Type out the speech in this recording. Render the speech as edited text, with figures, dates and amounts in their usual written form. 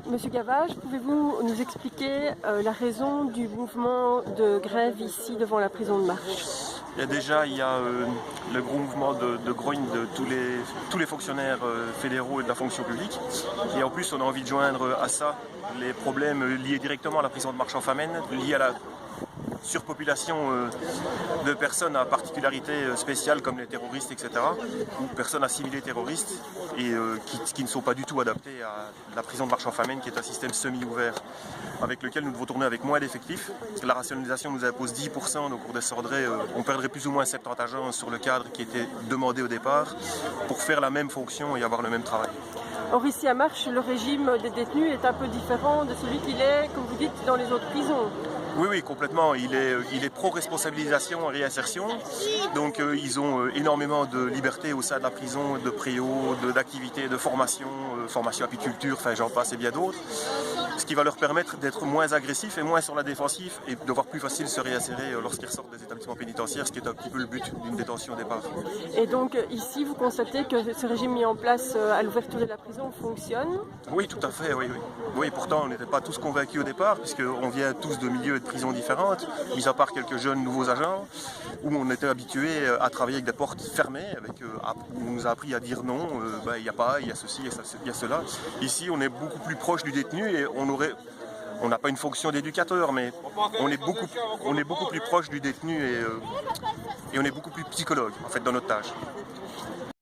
Monsieur Gavage, pouvez-vous nous expliquer la raison du mouvement de grève ici devant la prison de Marche? Il y a le gros mouvement de grogne de tous les fonctionnaires fédéraux et de la fonction publique. Et en plus, on a envie de joindre à ça les problèmes liés directement à la prison de Marche en Famenne, liés à la surpopulation de personnes à particularités spéciales comme les terroristes, etc. ou personnes assimilées terroristes et qui ne sont pas du tout adaptées à la prison de Marche en Famenne, qui est un système semi-ouvert avec lequel nous devons tourner avec moins d'effectifs. La rationalisation nous impose 10%, donc on descendrait, on perdrait plus ou moins 70 agents sur le cadre qui était demandé au départ pour faire la même fonction et avoir le même travail. Or ici à Marche, le régime des détenus est un peu différent de celui qu'il est, comme vous dites, dans les autres prisons. Oui, complètement. Il est pro-responsabilisation et réinsertion. Donc ils ont énormément de liberté au sein de la prison, de préaux, d'activités, de formation, formation apiculture, enfin j'en passe et bien d'autres. Ce qui va leur permettre d'être moins agressifs et moins sur la défensive et de voir plus facile se réinsérer lorsqu'ils ressortent des établissements pénitentiaires, ce qui est un petit peu le but d'une détention au départ. Et donc ici, vous constatez que ce régime mis en place à l'ouverture de la prison fonctionne? Oui, tout à fait, oui. Oui, pourtant on n'était pas tous convaincus au départ, puisqu'on vient tous de milieux et de prisons différentes, mis à part quelques jeunes nouveaux agents, où on était habitués à travailler avec des portes fermées, où on nous a appris à dire non, il n'y a pas, il y a ceci, il y a cela. Ici, on est beaucoup plus proche du détenu et on n'a pas une fonction d'éducateur, mais on est beaucoup plus proche du détenu et on est beaucoup plus psychologue en fait dans notre tâche.